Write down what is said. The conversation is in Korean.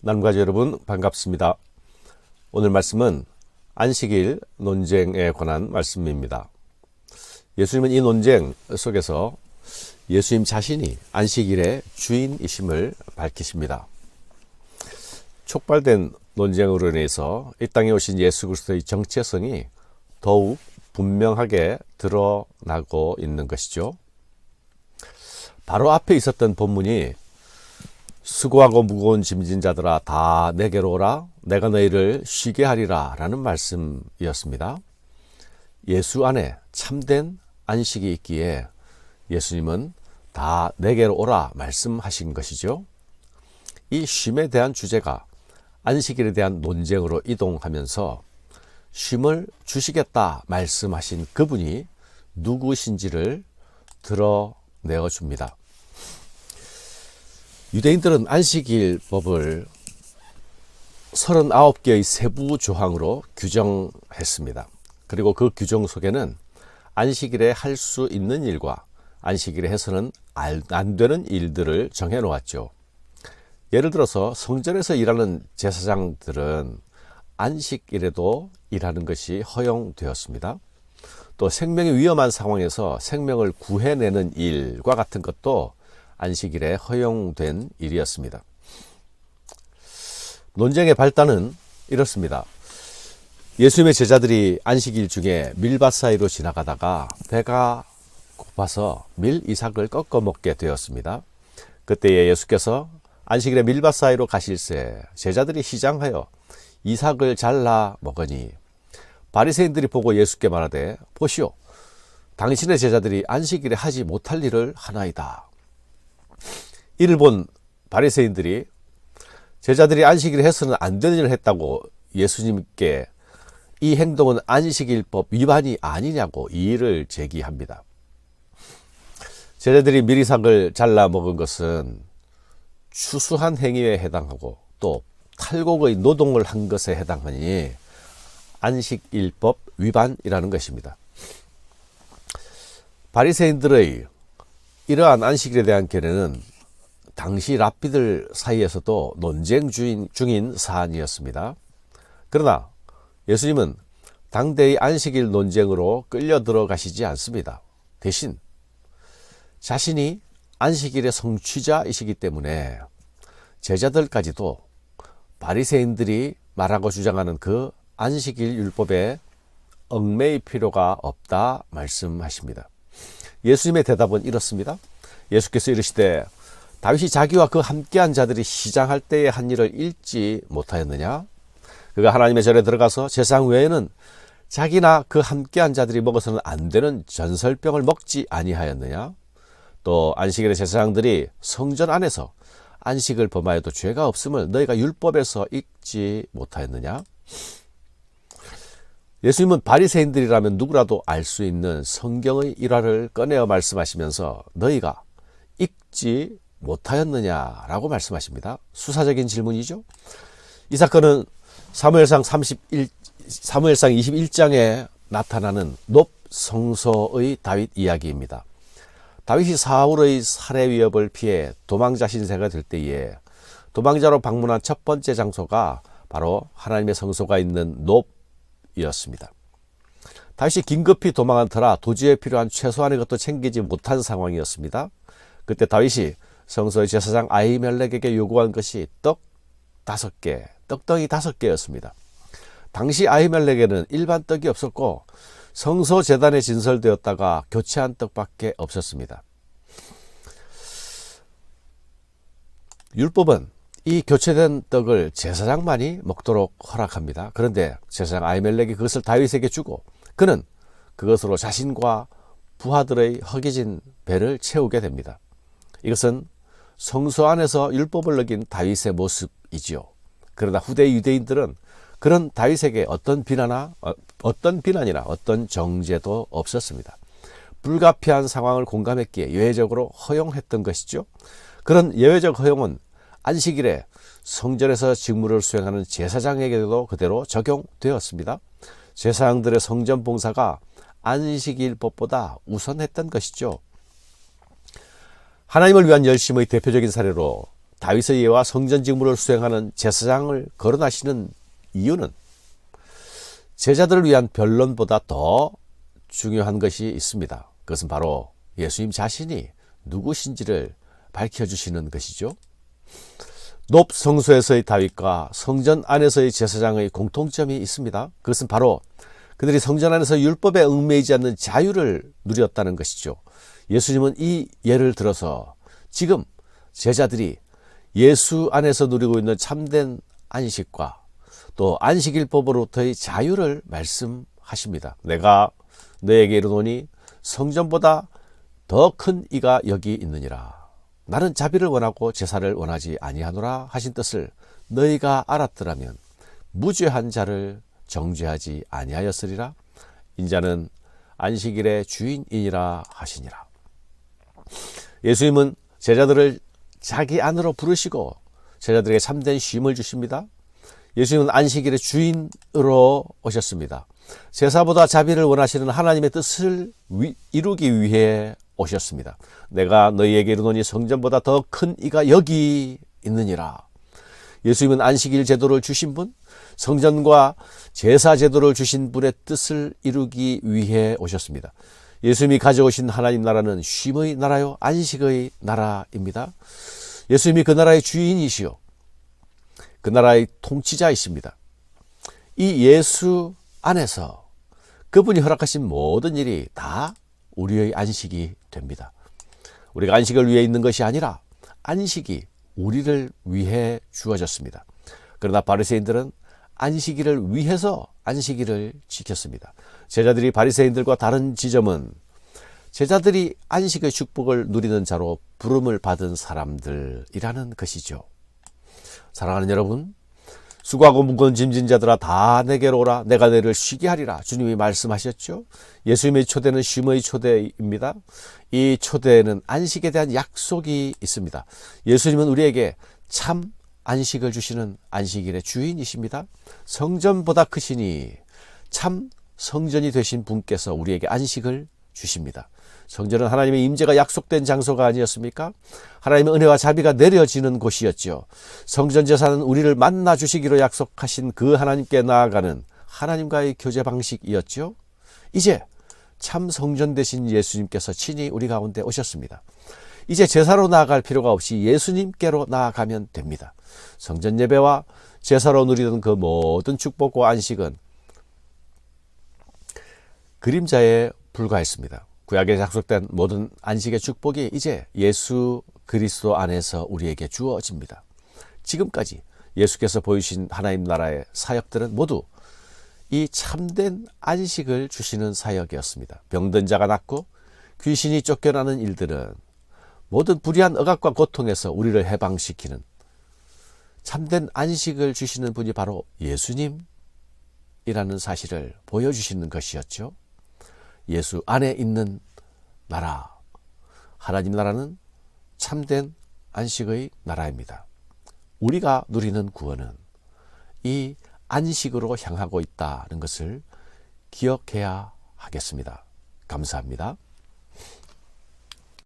나눔가족 여러분 반갑습니다. 오늘 말씀은 안식일 논쟁에 관한 말씀입니다. 예수님은 이 논쟁 속에서 예수님 자신이 안식일의 주인이심을 밝히십니다. 촉발된 논쟁으로 인해서 이 땅에 오신 예수 그리스도의 정체성이 더욱 분명하게 드러나고 있는 것이죠. 바로 앞에 있었던 본문이 수고하고 무거운 짐진 자들아 다 내게로 오라 내가 너희를 쉬게 하리라 라는 말씀이었습니다. 예수 안에 참된 안식이 있기에 예수님은 다 내게로 오라 말씀하신 것이죠. 이 쉼에 대한 주제가 안식일에 대한 논쟁으로 이동하면서 쉼을 주시겠다 말씀하신 그분이 누구신지를 드러내어 줍니다. 유대인들은 안식일법을 39개의 세부 조항으로 규정했습니다. 그리고 그 규정 속에는 안식일에 할 수 있는 일과 안식일에 해서는 안 되는 일들을 정해 놓았죠. 예를 들어서 성전에서 일하는 제사장들은 안식일에도 일하는 것이 허용되었습니다. 또 생명이 위험한 상황에서 생명을 구해내는 일과 같은 것도 안식일에 허용된 일이었습니다. 논쟁의 발단은 이렇습니다. 예수님의 제자들이 안식일 중에 밀밭 사이로 지나가다가 배가 고파서 밀 이삭을 꺾어 먹게 되었습니다. 그때에 예수께서 안식일에 밀밭 사이로 가실새 제자들이 시장하여 이삭을 잘라 먹으니 바리새인들이 보고 예수께 말하되 보시오 당신의 제자들이 안식일에 하지 못할 일을 하나이다. 이를 본 바리새인들이 제자들이 안식일에 해서는 안 되는 일을 했다고 예수님께 이 행동은 안식일법 위반이 아니냐고 이의를 제기합니다. 제자들이 밀이삭을 잘라 먹은 것은 추수한 행위에 해당하고 또 탈곡의 노동을 한 것에 해당하니 안식일법 위반이라는 것입니다. 바리새인들의 이러한 안식일에 대한 견해는 당시 랍비들 사이에서도 논쟁 중인 사안이었습니다. 그러나 예수님은 당대의 안식일 논쟁으로 끌려 들어가시지 않습니다. 대신 자신이 안식일의 성취자이시기 때문에 제자들까지도 바리새인들이 말하고 주장하는 그 안식일 율법에 얽매일 필요가 없다 말씀하십니다. 예수님의 대답은 이렇습니다. 예수께서 이르시되 다윗이 자기와 그 함께한 자들이 시장할 때에 한 일을 잊지 못하였느냐? 그가 하나님의 절에 들어가서 제사장 외에는 자기나 그 함께한 자들이 먹어서는 안 되는 전설병을 먹지 아니하였느냐? 또 안식일의 제사장들이 성전 안에서 안식을 범하여도 죄가 없음을 너희가 율법에서 읽지 못하였느냐? 예수님은 바리새인들이라면 누구라도 알 수 있는 성경의 일화를 꺼내어 말씀하시면서 너희가 읽지 못하였느냐라고 말씀하십니다. 수사적인 질문이죠. 이 사건은 사무엘상 21장에 나타나는 놉 성소의 다윗 이야기입니다. 다윗이 사울의 살해 위협을 피해 도망자 신세가 될 때에 도망자로 방문한 첫 번째 장소가 바로 하나님의 성소가 있는 놉이었습니다. 다윗이 긴급히 도망한 터라 도주에 필요한 최소한의 것도 챙기지 못한 상황이었습니다. 그때 다윗이 성소의 제사장 아히멜렉에게 요구한 것이 떡덩이 5개였습니다. 당시 아히멜렉에는 일반 떡이 없었고 성소 제단에 진설되었다가 교체한 떡밖에 없었습니다. 율법은 이 교체된 떡을 제사장만이 먹도록 허락합니다. 그런데 제사장 아히멜렉이 그것을 다윗에게 주고 그는 그것으로 자신과 부하들의 허기진 배를 채우게 됩니다. 이것은 성소 안에서 율법을 어긴 다윗의 모습이지요. 그러나 후대 유대인들은 그런 다윗에게 어떤 비난이나 어떤 정죄도 없었습니다. 불가피한 상황을 공감했기에 예외적으로 허용했던 것이죠. 그런 예외적 허용은 안식일에 성전에서 직무를 수행하는 제사장에게도 그대로 적용되었습니다. 제사장들의 성전 봉사가 안식일법보다 우선했던 것이죠. 하나님을 위한 열심의 대표적인 사례로 다윗의 예와 성전 직무를 수행하는 제사장을 거론하시는 이유는 제자들을 위한 변론보다 더 중요한 것이 있습니다. 그것은 바로 예수님 자신이 누구신지를 밝혀주시는 것이죠. 높 성소에서의 다윗과 성전 안에서의 제사장의 공통점이 있습니다. 그것은 바로 그들이 성전 안에서 율법에 얽매이지 않는 자유를 누렸다는 것이죠. 예수님은 이 예를 들어서 지금 제자들이 예수 안에서 누리고 있는 참된 안식과 또 안식일법으로부터의 자유를 말씀하십니다. 내가 너에게 이르노니 성전보다 더 큰 이가 여기 있느니라. 나는 자비를 원하고 제사를 원하지 아니하노라 하신 뜻을 너희가 알았더라면 무죄한 자를 정죄하지 아니하였으리라. 인자는 안식일의 주인이니라 하시니라. 예수님은 제자들을 자기 안으로 부르시고 제자들에게 참된 쉼을 주십니다. 예수님은 안식일의 주인으로 오셨습니다. 제사보다 자비를 원하시는 하나님의 뜻을 이루기 위해 오셨습니다. 내가 너희에게 이르노니 성전보다 더 큰 이가 여기 있느니라. 예수님은 안식일 제도를 주신 분, 성전과 제사 제도를 주신 분의 뜻을 이루기 위해 오셨습니다. 예수님이 가져오신 하나님 나라는 쉼의 나라요 안식의 나라입니다. 예수님이 그 나라의 주인이시요 그 나라의 통치자이십니다. 이 예수 안에서 그분이 허락하신 모든 일이 다 우리의 안식이 됩니다. 우리가 안식을 위해 있는 것이 아니라 안식이 우리를 위해 주어졌습니다. 그러나 바리새인들은 안식일을 위해서 안식일을 지켰습니다. 제자들이 바리새인들과 다른 지점은 제자들이 안식의 축복을 누리는 자로 부름을 받은 사람들이라는 것이죠. 사랑하는 여러분, 수고하고 무거운 짐진 자들아 다 내게로 오라. 내가 너희를 쉬게 하리라. 주님이 말씀하셨죠. 예수님의 초대는 쉼의 초대입니다. 이 초대에는 안식에 대한 약속이 있습니다. 예수님은 우리에게 참 안식을 주시는 안식일의 주인이십니다. 성전보다 크시니 참 성전이 되신 분께서 우리에게 안식을 주십니다. 성전은 하나님의 임재가 약속된 장소가 아니었습니까? 하나님의 은혜와 자비가 내려지는 곳이었죠. 성전 제사는 우리를 만나 주시기로 약속하신 그 하나님께 나아가는 하나님과의 교제 방식이었죠. 이제 참 성전 되신 예수님께서 친히 우리 가운데 오셨습니다. 이제 제사로 나아갈 필요가 없이 예수님께로 나아가면 됩니다. 성전 예배와 제사로 누리던 그 모든 축복과 안식은 그림자에 불과했습니다. 구약에 약속된 모든 안식의 축복이 이제 예수 그리스도 안에서 우리에게 주어집니다. 지금까지 예수께서 보이신 하나님 나라의 사역들은 모두 이 참된 안식을 주시는 사역이었습니다. 병든 자가 낫고 귀신이 쫓겨나는 일들은 모든 불의한 억압과 고통에서 우리를 해방시키는 참된 안식을 주시는 분이 바로 예수님이라는 사실을 보여주시는 것이었죠. 예수 안에 있는 나라, 하나님 나라는 참된 안식의 나라입니다. 우리가 누리는 구원은 이 안식으로 향하고 있다는 것을 기억해야 하겠습니다. 감사합니다.